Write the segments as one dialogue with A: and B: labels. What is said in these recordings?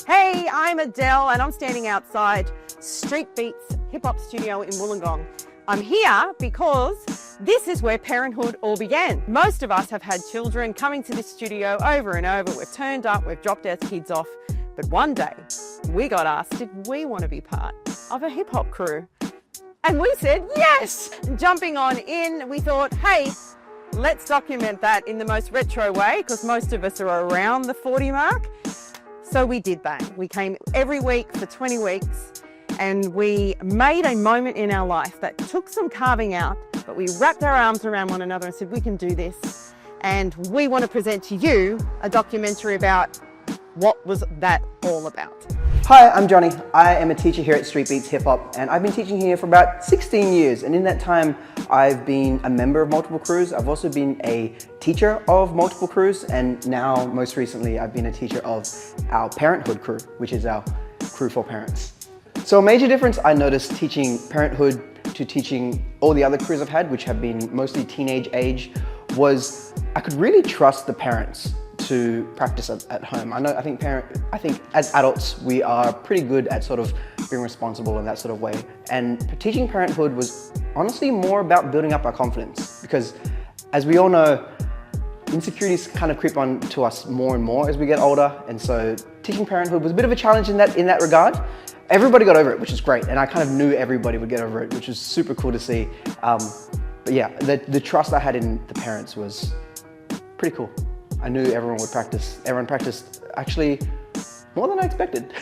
A: Hey, I'm Adele and I'm standing outside Street Beatz hip-hop studio in Wollongong. I'm here because this is where Parenthood all began. Most of us have had children coming to this studio over and over. We've turned up, we've dropped our kids off, but one day we got asked, did we want to be part of a hip-hop crew? And we said yes! Jumping on in, we thought, hey, let's document that in the most retro way because most of us are around the 40 mark. So we did that. We came every week for 20 weeks and we made a moment in our life that took some carving out, but we wrapped our arms around one another and said, we can do this. And we want to present to you a documentary about what was that all about.
B: Hi, I'm Johnny. I am a teacher here at Street Beatz Hip Hop and I've been teaching here for about 16 years. And in that time, I've been a member of multiple crews. I've also been a teacher of multiple crews. And now, most recently, I've been a teacher of our Parenthood crew, which is our crew for parents. So a major difference I noticed teaching Parenthood to teaching all the other crews I've had, which have been mostly teenage age, was I could really trust the parents to practice at home. I think as adults, we are pretty good at sort of being responsible in that sort of way. And teaching Parenthood was honestly more about building up our confidence because as we all know, insecurities kind of creep on to us more and more as we get older. And so teaching Parenthood was a bit of a challenge in that regard. Everybody got over it, which is great. And I kind of knew everybody would get over it, which was super cool to see. But yeah, the trust I had in the parents was pretty cool. I knew everyone would practice. Everyone practiced actually more than I expected.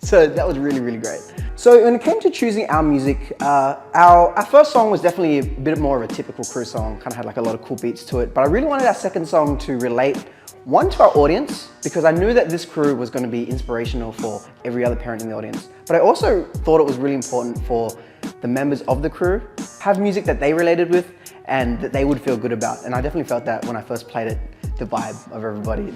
B: So that was really, really great. So when it came to choosing our music, our first song was definitely a bit more of a typical crew song, kind of had like a lot of cool beats to it. But I really wanted our second song to relate, one, to our audience, because I knew that this crew was going to be inspirational for every other parent in the audience. But I also thought it was really important for the members of the crew have music that they related with and that they would feel good about. And I definitely felt that when I first played it, the vibe of everybody.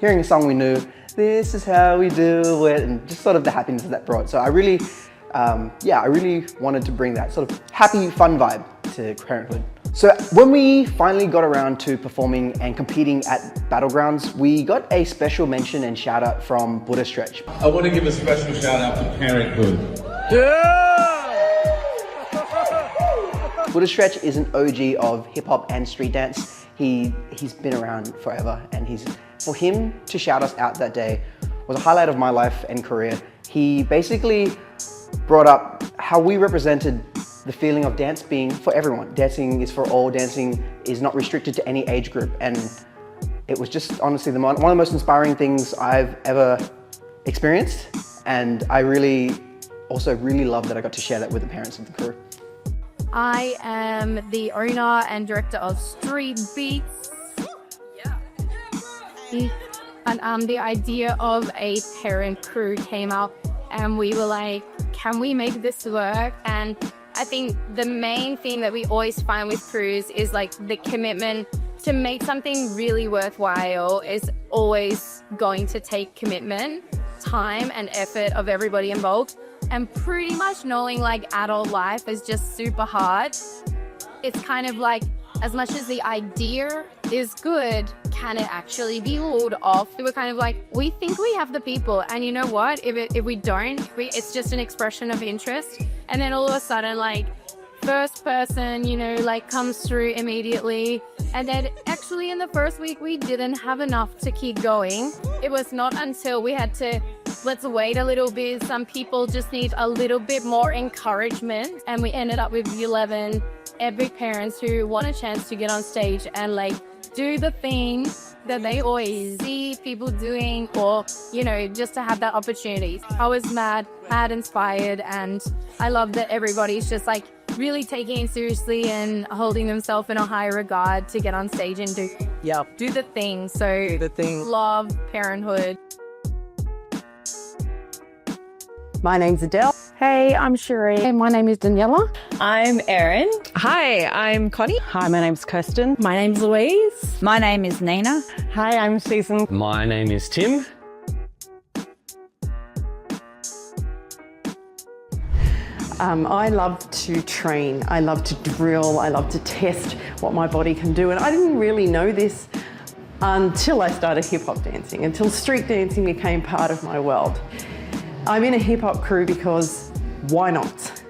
B: Hearing a song we knew, this is how we do it, and just sort of the happiness that brought. So I really wanted to bring that sort of happy, fun vibe to Parenthood. So when we finally got around to performing and competing at Battlegrounds, we got a special mention and shout out from Buddha Stretch.
C: I want to give a special shout out to Parenthood.
B: Buddha Stretch is an OG of hip hop and street dance. He's been around forever, and for him to shout us out that day was a highlight of my life and career. He basically brought up how we represented the feeling of dance being for everyone. Dancing is for all, dancing is not restricted to any age group. And it was just honestly one of the most inspiring things I've ever experienced. And I also really love that I got to share that with the parents of the crew.
D: I am the owner and director of Street Beatz. And the idea of a parent crew came up and we were like, can we make this work? And I think the main thing that we always find with crews is like the commitment to make something really worthwhile is always going to take commitment, time and effort of everybody involved. And pretty much knowing like adult life is just super hard. It's kind of like, as much as the idea is good, can it actually be pulled off? We're kind of like, we think we have the people, and you know what? If we don't, it's just an expression of interest. And then all of a sudden, like, first person, like comes through immediately. And then actually in the first week, we didn't have enough to keep going. It was not until we had to, let's wait a little bit. Some people just need a little bit more encouragement. And we ended up with 11 epic parents who want a chance to get on stage and like do the thing that they always see people doing, or, just to have that opportunity. I was mad inspired, and I love that everybody's just like really taking it seriously and holding themselves in a high regard to get on stage and do the thing. So love Parenthood.
A: My name's Adele.
D: Hey, I'm Sheree. Hey, my name is Daniela.
E: I'm Erin.
F: Hi, I'm Connie.
A: Hi, my name's Kirsten.
G: My name's Louise.
E: My name is Nina.
A: Hi, I'm Susan.
H: My name is Tim.
A: I love to train. I love to drill. I love to test what my body can do. And I didn't really know this until I started hip hop dancing, until street dancing became part of my world. I'm in a hip hop crew because why not?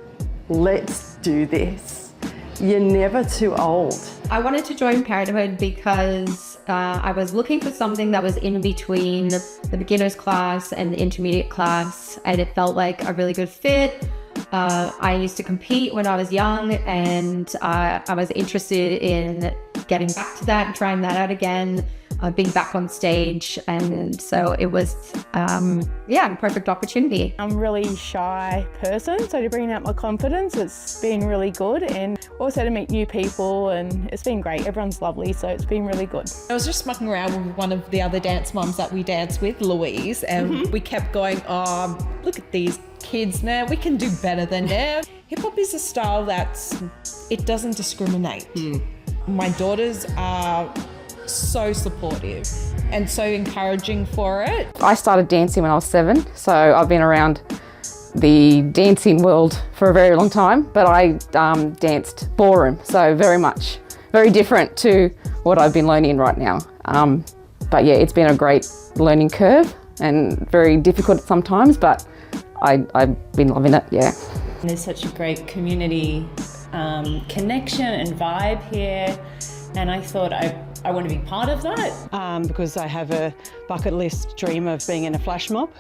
A: Let's do this. You're never too old.
D: I wanted to join Parenthood because I was looking for something that was in between the beginners class and the intermediate class, and it felt like a really good fit. I used to compete when I was young, and I was interested in getting back to that and trying that out again, being back on stage. And so it was, a perfect opportunity.
G: I'm a really shy person, so to bring out my confidence, it's been really good, and also to meet new people, and it's been great. Everyone's lovely, so it's been really good.
F: I was just mucking around with one of the other dance moms that we dance with, Louise, and we kept going, oh, look at these kids now, we can do better than them. Hip hop is a style it doesn't discriminate. My daughters are so supportive and so encouraging for it.
H: I started dancing when I was 7, so I've been around the dancing world for a very long time, but I danced ballroom, so very different to what I've been learning right now. But yeah, it's been a great learning curve and very difficult sometimes, but I've been loving it, yeah.
E: There's such a great community connection and vibe here, and I thought I want to be part of that.
A: Because I have a bucket list dream of being in a flash mob.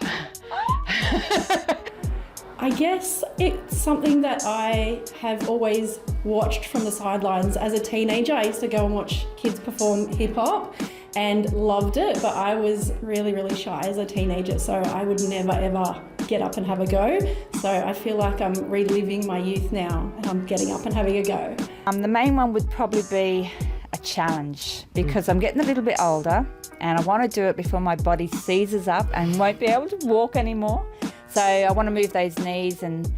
G: I guess it's something that I have always watched from the sidelines. As a teenager, I used to go and watch kids perform hip hop and loved it, but I was really, really shy as a teenager, so I would never ever get up and have a go. So I feel like I'm reliving my youth now, and I'm getting up and having a go.
E: The main one would probably be a challenge, because I'm getting a little bit older and I want to do it before my body seizes up and won't be able to walk anymore. So I want to move those knees and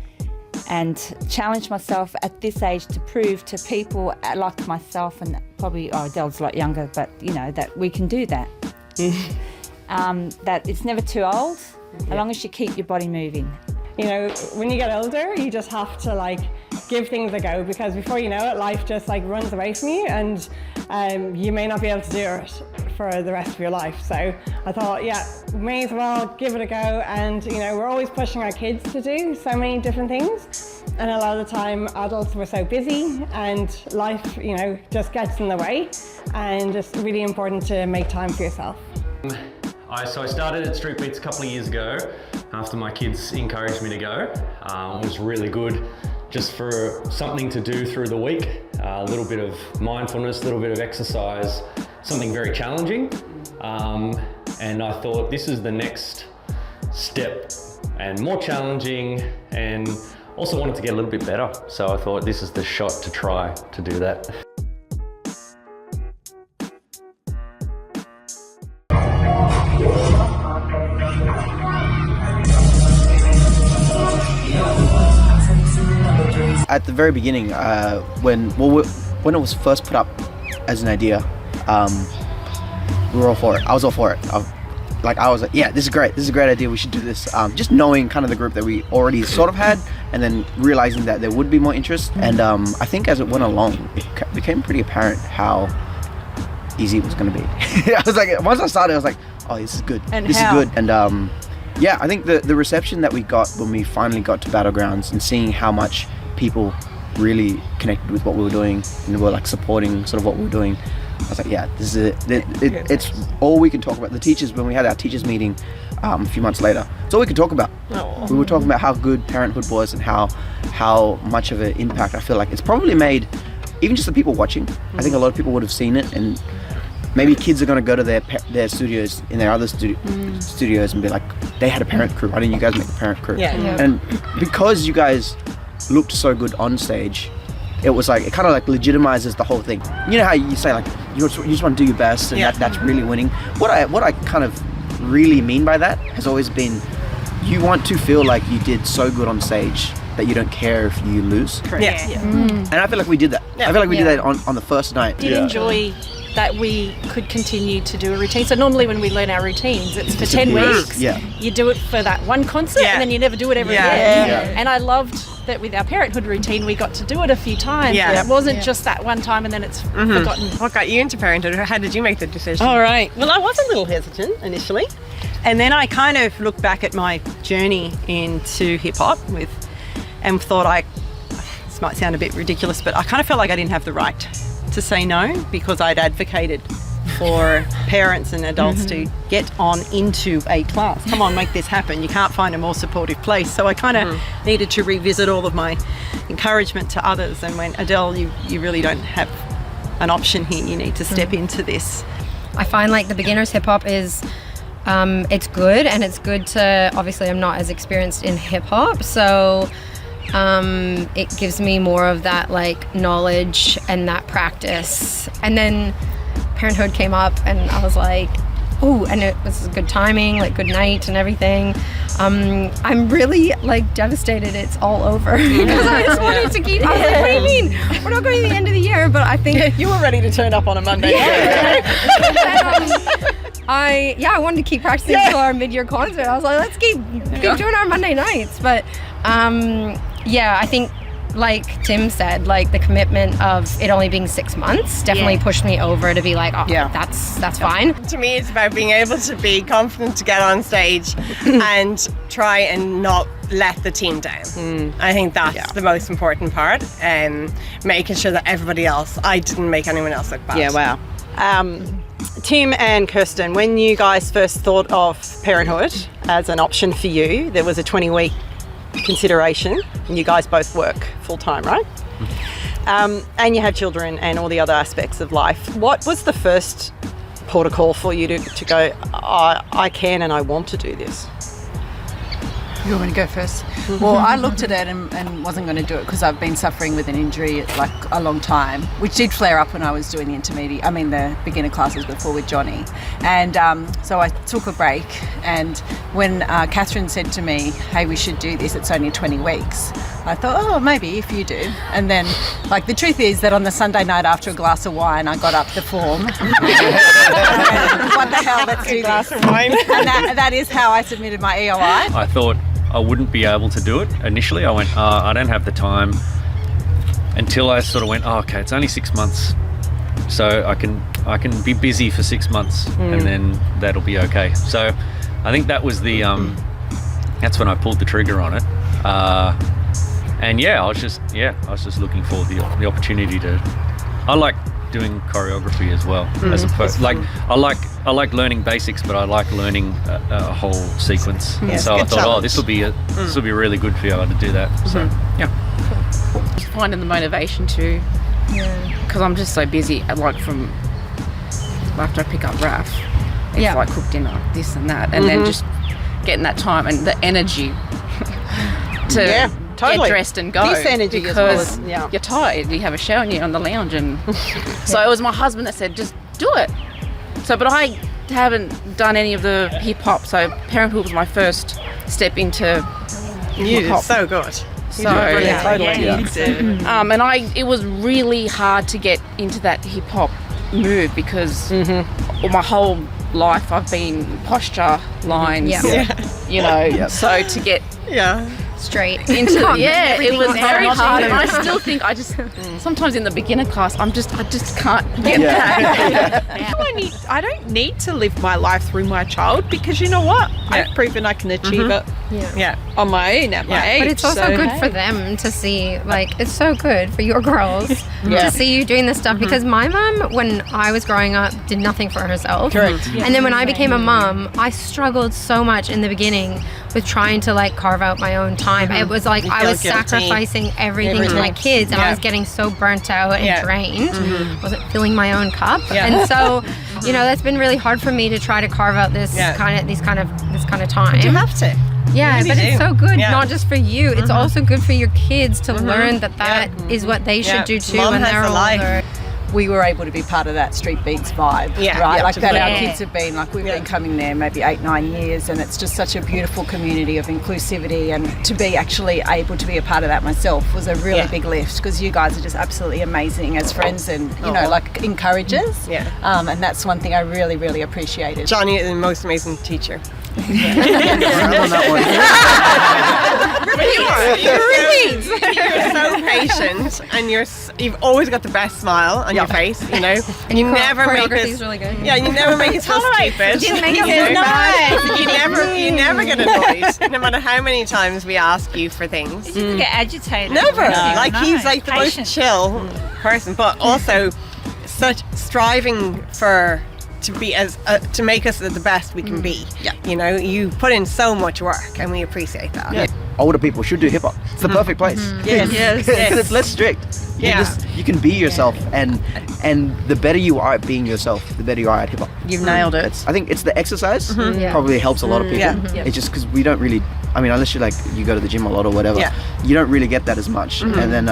E: challenge myself at this age to prove to people like myself, and probably Adele's a lot younger, but you know, that we can do that. That it's never too old, as long as you keep your body moving.
G: You know, when you get older, you just have to give things a go, because before you know it, life just runs away from you, and you may not be able to do it for the rest of your life. So I thought, yeah, may as well give it a go. And you know, we're always pushing our kids to do so many different things, and a lot of the time adults were so busy and life, you know, just gets in the way, and it's really important to make time for yourself.
I: So I started at Street Beatz a couple of years ago after my kids encouraged me to go. It was really good just for something to do through the week, a little bit of mindfulness, a little bit of exercise, something very challenging. And I thought this is the next step and more challenging, and also wanted to get a little bit better. So I thought this is the shot to try to do that.
B: At the very beginning, when it was first put up as an idea, we were all for it. I was all for it. I was like, yeah, this is great. This is a great idea. We should do this. Just knowing kind of the group that we already sort of had, and then realizing that there would be more interest. And I think as it went along, it became pretty apparent how easy it was going to be. I was like, once I started, I was like, oh, this is good.
E: And
B: this
E: how?
B: is good. And yeah, I think the reception that we got when we finally got to Battlegrounds, and seeing how much people really connected with what we were doing and were supporting sort of what we were doing, I was like, yeah, this is it. It's all we can talk about. The teachers, when we had our teachers meeting a few months later, it's all we could talk about.
G: Aww.
B: We were talking about how good Parenthood was, and how much of an impact I feel like it's probably made, even just the people watching. I think a lot of people would have seen it, and maybe kids are going to go to their studios in their other studios and be like, they had a parent crew. Why didn't you guys make a parent crew?
F: Yeah.
B: And because you guys looked so good on stage, it was it kind of legitimizes the whole thing. You know how you say you just want to do your best, and that's really winning. What I kind of really mean by that has always been, you want to feel like you did so good on stage that you don't care if you lose.
G: Correct. Yeah.
B: And I feel like we did that. I feel like we did that on the first night.
G: Did enjoy
J: that we could continue to do a routine. So normally when we learn our routines, it's for 10 weeks.
B: Yeah.
J: You do it for that one concert and then you never do it ever again. And I loved that with our Parenthood routine, we got to do it a few times.
A: Yeah.
J: It wasn't just that one time and then it's forgotten.
A: What got you into Parenthood? How did you make the decision?
K: All right. Well, I was a little hesitant initially. And then I kind of looked back at my journey into hip hop and thought this might sound a bit ridiculous, but I kind of felt like I didn't have the right to say no because I'd advocated for parents and adults to get on into a class. Come on, make this happen. You can't find a more supportive place. So I kind of needed to revisit all of my encouragement to others and went, Adele, you really don't have an option here. You need to step into this.
D: I find like the beginner's hip hop is it's good, and it's good to, obviously I'm not as experienced in hip hop, so it gives me more of that like knowledge and that practice. And then Parenthood came up and I was like, oh, and it was good timing, like good night and everything. I'm really like devastated it's all over because I just wanted to keep, I was like, what do you mean? We're not going to the end of the year, but I think
K: You were ready to turn up on a Monday.
D: I wanted to keep practicing until our mid-year concert. I was like, let's keep doing our Monday nights. But I think like Tim said, like the commitment of it only being 6 months definitely pushed me over to be like, that's fine.
A: To me, it's about being able to be confident to get on stage and try and not let the team down. I think that's the most important part, and making sure that everybody else, I didn't make anyone else look bad.
K: Yeah, wow. Tim and Kirsten, when you guys first thought of Parenthood as an option for you, there was a 20-week consideration, and you guys both work full-time, right? And you have children and all the other aspects of life. What was the first port of call for you to go, I can and I want to do this?
L: You want me to go first? Well, I looked at it and wasn't going to do it because I've been suffering with an injury like a long time, which did flare up when I was doing the beginner classes before with Johnny. And so I took a break, and when Catherine said to me, hey, we should do this, it's only 20 weeks, I thought, oh, maybe if you do. And then, like, the truth is that on the Sunday night after a glass of wine, I got up the form. What the hell, let's do this.
A: Of wine.
L: And that is how I submitted my EOI.
I: I thought I wouldn't be able to do it initially. I went, I don't have the time, until I sort of went, okay, it's only 6 months, so I can be busy for 6 months and then that'll be okay. So I think that was that's when I pulled the trigger on it. And I was just looking for the opportunity to. I like doing choreography as well, as opposed I like learning basics, but I like learning a whole sequence. And so I thought, this will be really good for you to do that. So
H: Finding the motivation to, because I'm just so busy. Like from after I pick up Raph, it's like cook dinner, this and that, and then just getting that time and the energy to get dressed and go.
K: This energy
H: because
K: as well as,
H: you're tired. You have a shower and you're on the lounge, and so it was my husband that said, just do it. So, but I haven't done any of the hip hop. So Parenthood was my first step into hip hop.
A: So good.
H: So it was really hard to get into that hip hop move because my whole life I've been posture lines, so to get
D: straight
H: into it was very hard, and I still think sometimes in the beginner class I just can't get that.
F: I don't need to live my life through my child, because you know what, I've proven I can achieve it on my own at my age.
D: But it's also good for them to see, like, it's so good for your girls to see you doing this stuff, because my mum, when I was growing up, did nothing for herself.
K: Correct.
D: And then when I became a mum, I struggled so much in the beginning with trying to like carve out my own time. It was like I was sacrificing everything to my kids, and I was getting so burnt out and drained. I wasn't filling my own cup, and so that's been really hard for me to try to carve out this kind of time.
A: You have to.
D: Yeah,
A: really
D: but it's
A: do.
D: so good, not just for you. It's also good for your kids to learn that is what they should do too
A: Mom
D: when
A: has
D: they're
A: a life.
D: older.
L: we were able to be part of that Street Beatz vibe,
G: Yeah,
L: right?
G: yeah,
L: Like that our
G: absolutely.
L: kids have been, like we've been coming there maybe 8-9 years, and it's just such a beautiful community of inclusivity, and to be actually able to be a part of that myself was a really big lift, because you guys are just absolutely amazing as friends and, you know, like encouragers.
G: Yeah.
L: And that's one thing I really, really appreciated.
G: Johnny is the most amazing teacher. You're so patient, and you've always got the best smile on your face, you know. And you never make us
D: really good.
G: Yeah, you never make us feel stupid.
D: You didn't make us
G: know?
D: feel nice.
G: You never get annoyed, no matter how many times we ask you for things.
E: You didn't get agitated.
G: Never.
E: No,
G: Like he's like the
E: Patient.
G: most chill person, but also such striving to make us the best we can be. Yeah. You know, you put in so much work, and we appreciate that.
B: Yeah. Older people should do hip hop. It's the perfect place.
G: Yes.
B: It's less strict. You can be yourself, and the better you are at being yourself, the better you are at hip hop.
K: You've nailed it.
B: I think it's the exercise probably helps a lot of people.
K: Yeah.
B: It's just because we don't really, I mean, unless you go to the gym a lot or whatever, you don't really get that as much. And then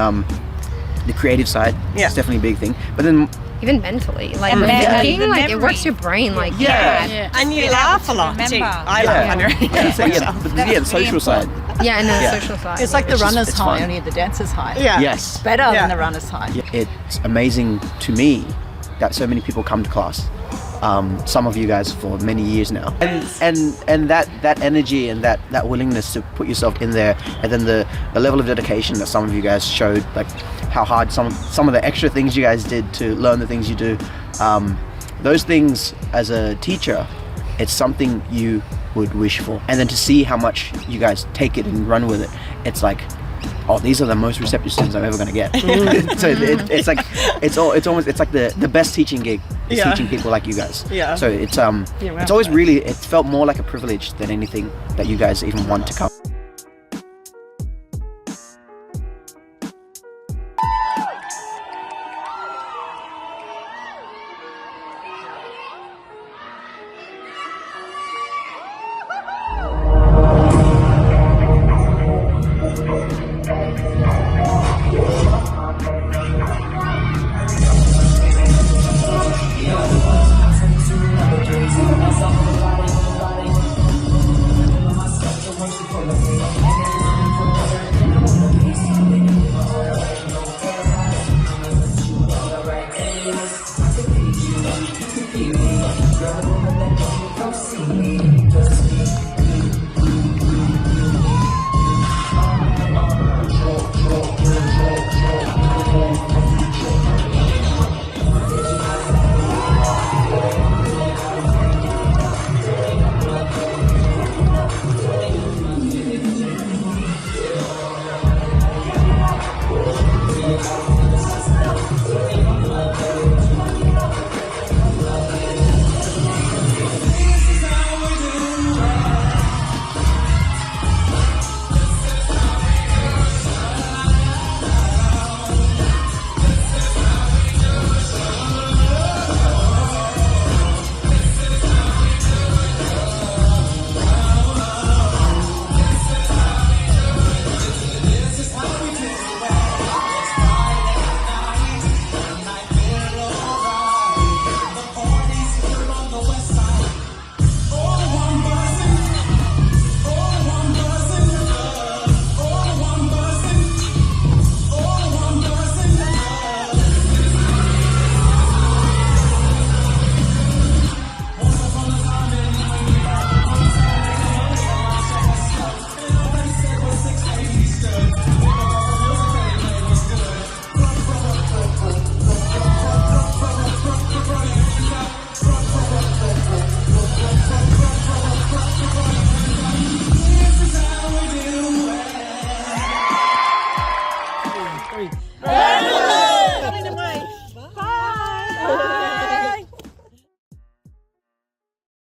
B: the creative side is definitely a big thing. But then
D: Even mentally, like
E: memory.
D: thinking, like it works your brain, like
G: And you laugh a lot too. I laugh underneath.
B: the social side.
D: Yeah, and the social side.
L: It's like the runner's
B: it's
L: high,
B: fun.
L: only the dancer's high.
G: Yeah.
B: Yes.
L: Better than the runner's high.
B: It's amazing to me that so many people come to class. Some of you guys for many years now, and that energy and that willingness to put yourself in there, and then the level of dedication that some of you guys showed, like how hard some of the extra things you guys did to learn the things you do. Those things, as a teacher, it's something you would wish for, and then to see how much you guys take it and run with it, it's like, oh, these are the most receptive students I'm ever going to get. So it's like it's like the best teaching gig is teaching people like you guys.
G: Yeah.
B: So it's always really, it felt more like a privilege than anything that you guys even want to come.
M: See